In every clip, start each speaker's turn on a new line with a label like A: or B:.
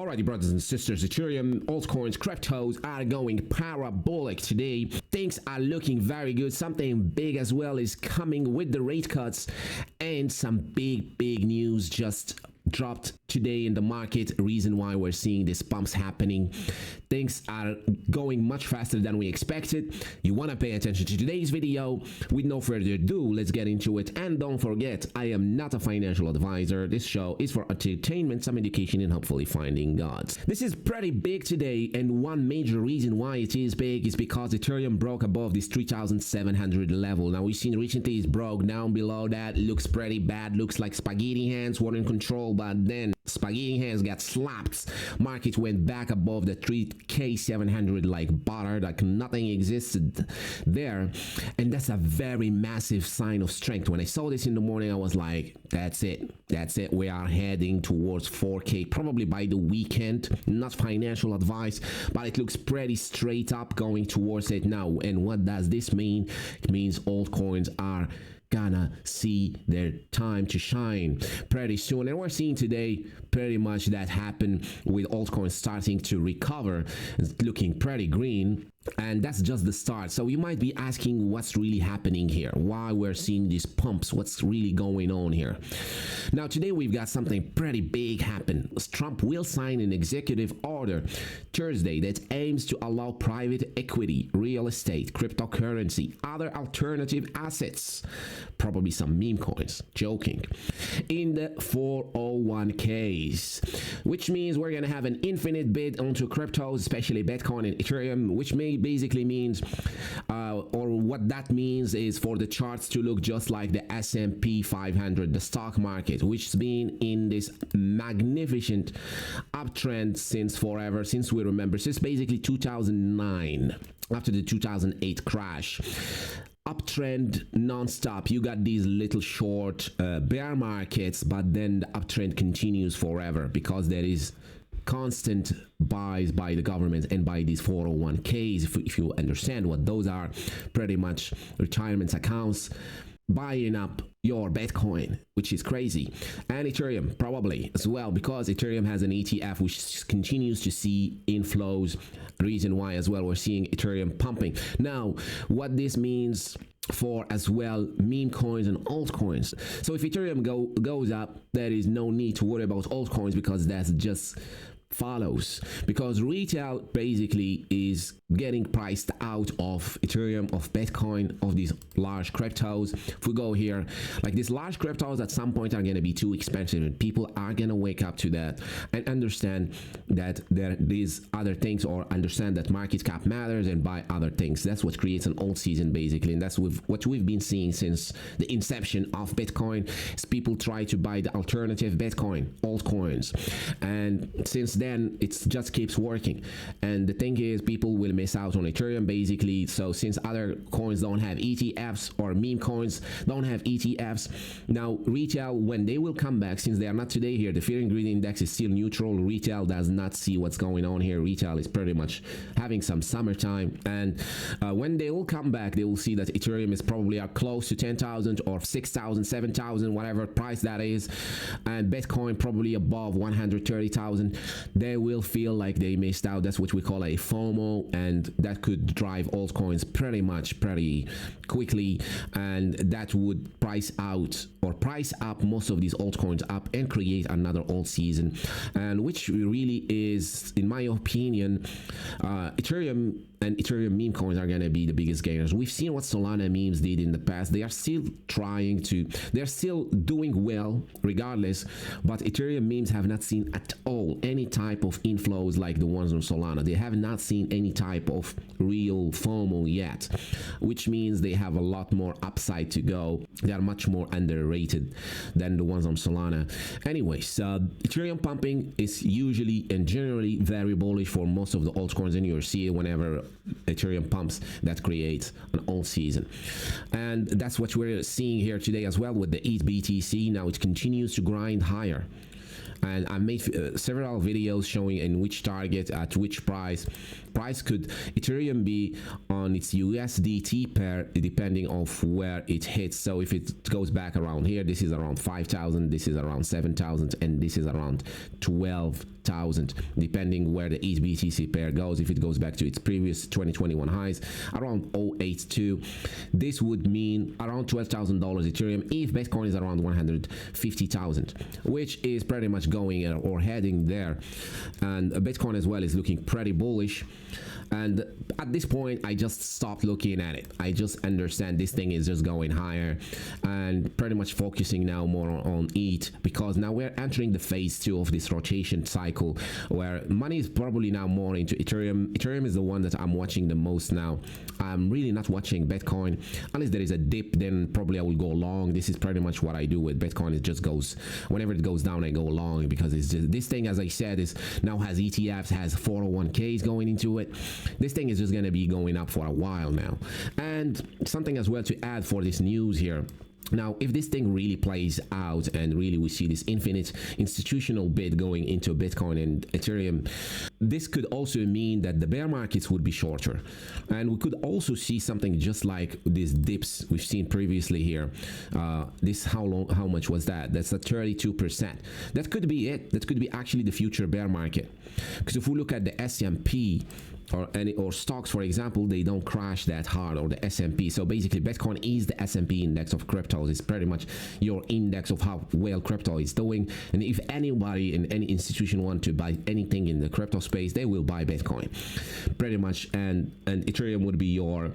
A: Alrighty, brothers and sisters, Ethereum, altcoins, cryptos are going parabolic today. Things are looking very good. Something big as well is coming with the rate cuts, and some big news just dropped today in the market. Reason why we're seeing these pumps happening. Things are going much faster than we expected. You want to pay attention to today's video. With no further ado, let's get into it. And don't forget, I am not a financial advisor. This show is for entertainment, some education, and hopefully finding gods. This is pretty big today, and one major reason why it is big is because Ethereum broke above this 3,700 level. Now we've seen recently it's broke down below that. Looks pretty bad. Looks like spaghetti hands were in control, but then spaghetti hands got slapped. Market went back above the 3K700 like butter, like nothing existed there, and that's a very massive sign of strength. When I saw this in the morning, I was like, that's it, we are heading towards 4K probably by the weekend. Not financial advice, but it looks pretty straight up going towards it now. And what does this mean? It means altcoins are gonna see their time to shine pretty soon, and we're seeing today pretty much that happen with altcoins starting to recover. It's looking pretty green, and that's just the start. So you might be asking what's really happening here, why we're seeing these pumps, what's really going on here. Now today we've got something pretty big happen. Trump will sign an executive order Thursday that aims to allow private equity, real estate, cryptocurrency, other alternative assets, probably some meme coins, joking, in the 401ks, which means we're gonna have an infinite bid onto cryptos, especially Bitcoin and Ethereum, which basically means or what that means is for the charts to look just like the S&P 500, the stock market, which has been in this magnificent uptrend since forever, since we remember, since basically 2009, after the 2008 crash. Uptrend non-stop. You got these little short bear markets, but then the uptrend continues forever because there is constant buys by the government and by these 401ks. If you understand what those are, pretty much retirement accounts buying up your Bitcoin, which is crazy. And Ethereum probably as well, because Ethereum has an ETF which continues to see inflows. Reason why as well we're seeing Ethereum pumping. Now what this means for as well meme coins and altcoins. So if Ethereum goes up, there is no need to worry about altcoins because that's just follows, because retail basically is getting priced out of Ethereum, of Bitcoin, of these large cryptos. If we go here, like these large cryptos at some point are going to be too expensive, and people are going to wake up to that and understand that there is other things, or understand that market cap matters and buy other things. That's what creates an alt season basically, and that's what we've been seeing since the inception of Bitcoin, is people try to buy the alternative Bitcoin, altcoins, and since then it just keeps working. And the thing is, people will miss out on Ethereum basically. So since other coins don't have ETFs, or meme coins don't have ETFs, now retail, when they will come back, since they are not today here, the fear and greed index is still neutral. Retail does not see what's going on here. Retail is pretty much having some summertime, and when they will come back, they will see that Ethereum is probably close to 10,000 or 6,000, 7,000, whatever price that is, and Bitcoin probably above 130,000. They will feel like they missed out. That's what we call a FOMO, and that could drive altcoins pretty quickly, and that would price out or price up most of these altcoins up and create another alt season, and which really is, in my opinion, Ethereum and Ethereum meme coins are going to be the biggest gainers. We've seen what Solana memes did in the past. They are still they're still doing well regardless, but Ethereum memes have not seen at all any type of inflows like the ones on Solana. They have not seen any type of real FOMO yet, which means they have a lot more upside to go. They are much more underrated than the ones on Solana. Anyways, Ethereum pumping is usually and generally very bullish for most of the altcoins, and you'll see it whenever Ethereum pumps, that creates an alt season. And that's what we're seeing here today as well with the ETH BTC. Now it continues to grind higher, and I made several videos showing in which target, at which price could Ethereum be on its USDT pair, depending on where it hits. So if it goes back around here, this is around 5,000, this is around 7,000, and this is around 12,000. 20,000, depending where the ETH BTC pair goes. If it goes back to its previous 2021 highs around 0.82, this would mean around $12,000 Ethereum if Bitcoin is around 150,000, which is pretty much going or heading there. And Bitcoin as well is looking pretty bullish. And at this point, I just stopped looking at it. I just understand this thing is just going higher and pretty much focusing now more on ETH, because now we're entering the phase 2 of this rotation cycle where money is probably now more into Ethereum. Ethereum is the one that I'm watching the most now. I'm really not watching Bitcoin. Unless there is a dip, then probably I will go long. This is pretty much what I do with Bitcoin. It just goes, whenever it goes down, I go long, because it's just, this thing, as I said, is now has ETFs, has 401ks going into it. This thing is just going to be going up for a while now. And something as well to add for this news here. Now, if this thing really plays out and really we see this infinite institutional bid going into Bitcoin and Ethereum, this could also mean that the bear markets would be shorter. And we could also see something just like these dips we've seen previously here. This, how much was that? That's a 32%. That could be it. That could be actually the future bear market. Because if we look at the S&P, or stocks, for example, they don't crash that hard, or the S&P. So basically, Bitcoin is the S&P index of cryptos. It's pretty much your index of how well crypto is doing. And if anybody in any institution want to buy anything in the crypto space, they will buy Bitcoin, pretty much. And Ethereum would be your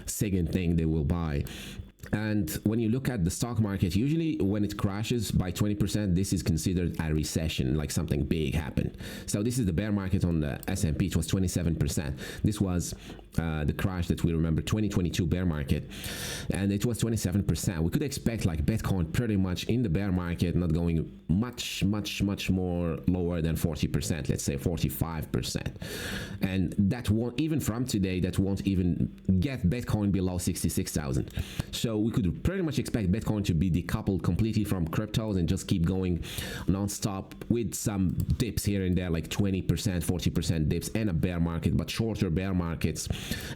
A: second thing they will buy. And when you look at the stock market, usually when it crashes by 20%, this is considered a recession, like something big happened. So this is the bear market on the S&P. It was 27%. This was the crash that we remember, 2022 bear market, and it was 27%. We could expect like Bitcoin pretty much in the bear market not going much more lower than 40%, let's say 45%. And that won't, even from today, that won't even get Bitcoin below 66,000. So we could pretty much expect Bitcoin to be decoupled completely from cryptos and just keep going non-stop with some dips here and there, like 20%, 40% dips, and a bear market, but shorter bear markets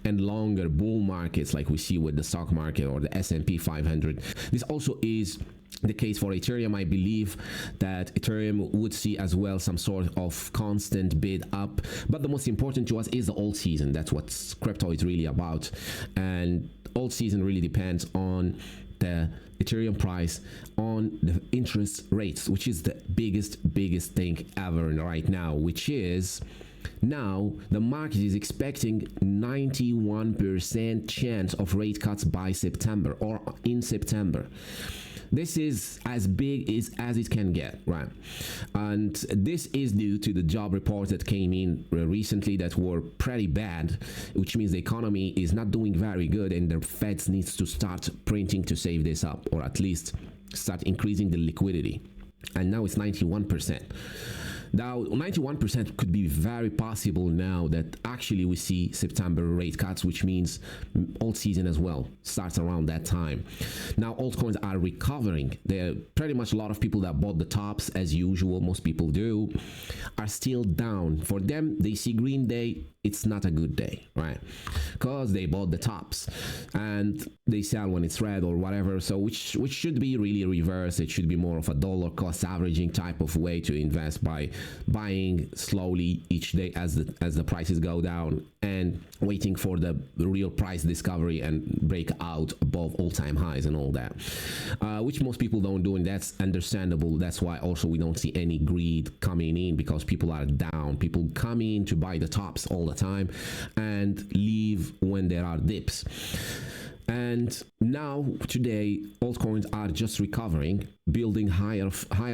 A: and longer bull markets like we see with the stock market or the S&P 500. This also is the case for Ethereum. I believe that Ethereum would see as well some sort of constant bid up, but the most important to us is the alt season. That's what crypto is really about, and alt season really depends on the Ethereum price, on the interest rates, which is the biggest thing ever right now, which is now the market is expecting 91% chance of rate cuts by September or in September. This is as big as it can get, right? And this is due to the job reports that came in recently that were pretty bad, which means the economy is not doing very good, and the Fed needs to start printing to save this up, or at least start increasing the liquidity. And now it's 91%. Now, 91% could be very possible now that actually we see September rate cuts, which means alt season as well starts around that time. Now, altcoins are recovering. They're pretty much a lot of people that bought the tops, as usual, most people do, are still down. For them, they see green day. It's not a good day, right? Because they bought the tops and they sell when it's red or whatever. So which should be really reversed. It should be more of a dollar cost averaging type of way to invest, by buying slowly each day as the prices go down and waiting for the real price discovery and break out above all-time highs and all that, which most people don't do, and that's understandable. That's why also we don't see any greed coming in, because people are down. People come in to buy the tops all the time and leave when there are dips. And now today altcoins are just recovering, building higher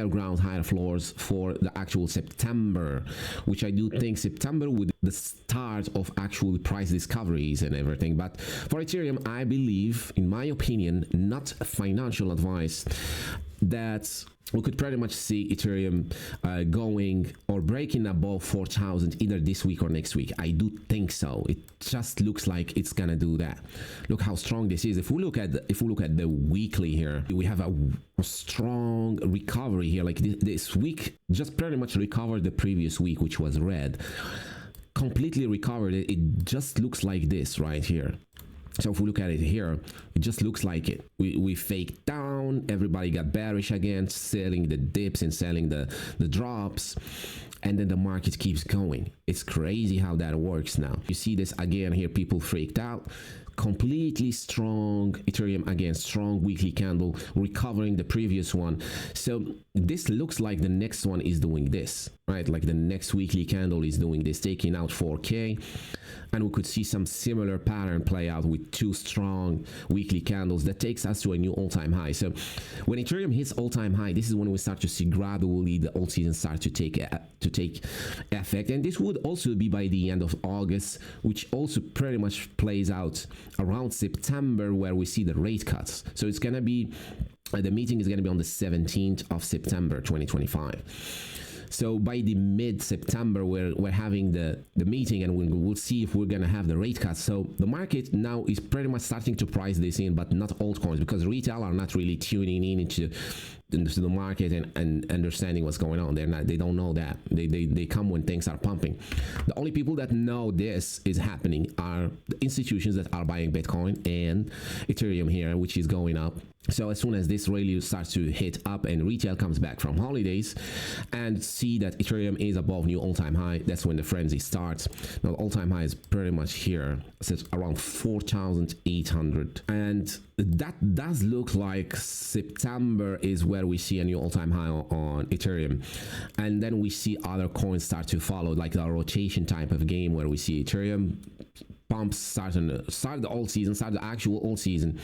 A: ground, higher floors for the actual September, which I do think September would be the start of actual price discoveries and everything. But for Ethereum, I believe, in my opinion, not financial advice, that we could pretty much see Ethereum going or breaking above 4,000 either this week or next week. I do think so. It just looks like it's gonna do that. Look how strong this is. If we look at the weekly here, we have a strong recovery here. Like this week just pretty much recovered the previous week, which was red. Completely recovered it. It just looks like this right here. So if we look at it here, it just looks like it. We faked down, everybody got bearish again, selling the dips and selling the drops. and then the market keeps going. It's crazy how that works now. You see this again here, people freaked out. Completely strong Ethereum, again strong weekly candle, recovering the previous one. So this looks like the next one is doing this, right? Like the next weekly candle is doing this, taking out 4K, and we could see some similar pattern play out with two strong weekly candles that takes us to a new all-time high. So when Ethereum hits all-time high, this is when we start to see gradually the alt season start to take effect, and this would also be by the end of August, which also pretty much plays out around September, where we see the rate cuts. So it's gonna be the meeting is gonna be on the 17th of September 2025. So by the mid-September, we're having the meeting, and we'll see if we're going to have the rate cuts. So the market now is pretty much starting to price this in, but not altcoins, because retail are not really tuning in into the market and understanding what's going on. They don't know that. They come when things are pumping. The only people that know this is happening are the institutions that are buying Bitcoin and Ethereum here, which is going up. So as soon as this really starts to hit up and retail comes back from holidays and see that Ethereum is above new all-time high, that's when the frenzy starts. Now the all-time high is pretty much here. So it's around 4,800, and that does look like September is where we see a new all-time high on Ethereum, and then we see other coins start to follow, like the rotation type of game, where we see Ethereum pumps start the alt season, start the actual alt season.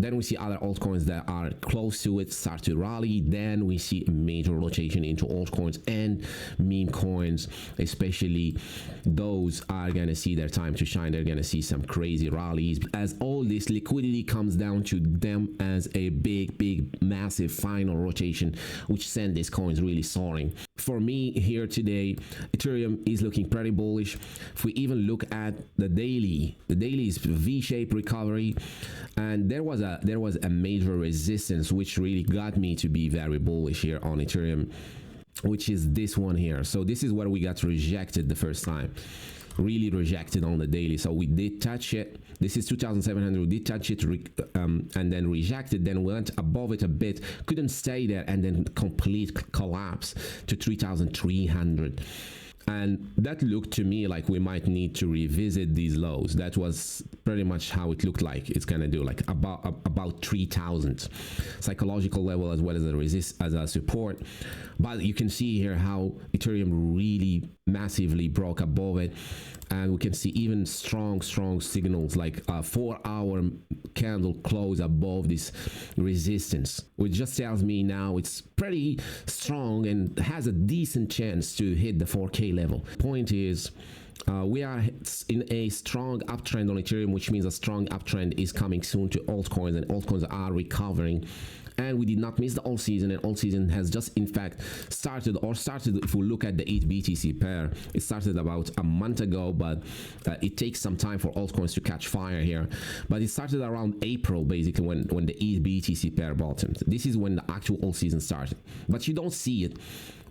A: Then we see other altcoins that are close to it start to rally. Then we see a major rotation into altcoins and meme coins, especially those are going to see their time to shine. They're going to see some crazy rallies as all this liquidity comes down to them as a big, massive final rotation, which send these coins really soaring. For me here today, Ethereum is looking pretty bullish. If we even look at the daily is V-shaped recovery, and there was a major resistance which really got me to be very bullish here on Ethereum, which is this one here. So this is where we got rejected the first time, really rejected on the daily. So we did touch it. This is 2,700. We did touch it and then rejected, then went above it a bit, couldn't stay there, and then complete collapse to 3,300. And that looked to me like we might need to revisit these lows. That was pretty much how it looked like it's gonna do, like about 3,000 psychological level as well as a support. But you can see here how Ethereum really massively broke above it, and we can see even strong signals like a 4-hour candle close above this resistance, which just tells me now it's pretty strong and has a decent chance to hit the 4K level. Point is, we are in a strong uptrend on Ethereum, which means a strong uptrend is coming soon to altcoins, and altcoins are recovering. And we did not miss the alt season, and alt season has just in fact started if we look at the 8 BTC pair. It started about a month ago, but it takes some time for altcoins to catch fire here. But it started around April, basically, when the 8 BTC pair bottomed. This is when the actual alt season started, but you don't see it.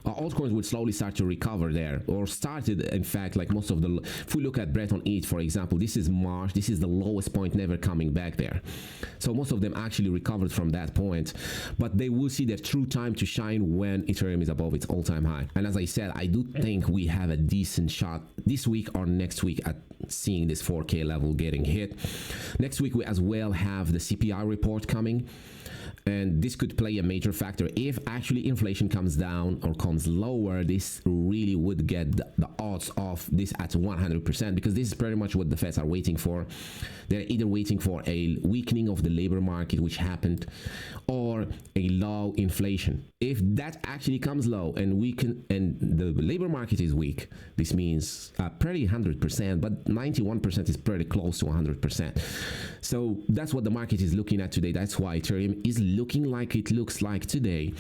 A: Altcoins would slowly start to recover there, or started, in fact, like most of the, if we look at Breton ETH, for example, this is March, this is the lowest point, never coming back there. So most of them actually recovered from that point, but they will see their true time to shine when Ethereum is above its all-time high. And as I said, I do think we have a decent shot this week or next week at seeing this 4K level getting hit. Next week we as well have the CPI report coming, and this could play a major factor. If actually inflation comes down or comes lower, this really would get the odds of this at 100%, because this is pretty much what the Feds are waiting for. They're either waiting for a weakening of the labor market, which happened, or a low inflation. If that actually comes low and the labor market is weak, this means pretty 100%, but 91% is pretty close to 100%. So that's what the market is looking at today. That's why Ethereum is looking like it looks like today.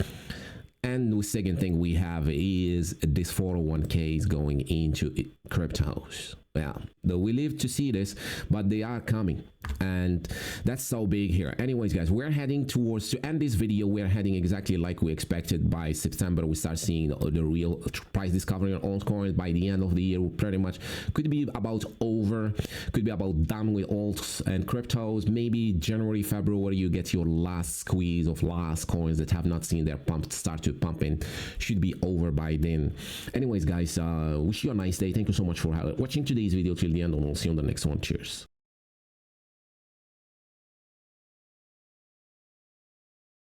A: And the second thing we have is this 401ks going into cryptos. Yeah, though we live to see this, but they are coming, and that's so big here. Anyways, guys, we're heading towards, to end this video, we're heading exactly like we expected. By September we start seeing the real price discovery on altcoins. By the end of the year, pretty much could be about over, could be about done with alts and cryptos. Maybe January, February, you get your last squeeze of last coins that have not seen their pump start to pump in. Should be over by then. Anyways, guys, wish you a nice day. Thank you so much for watching today's video till the end, and we'll see you on the next one. Cheers.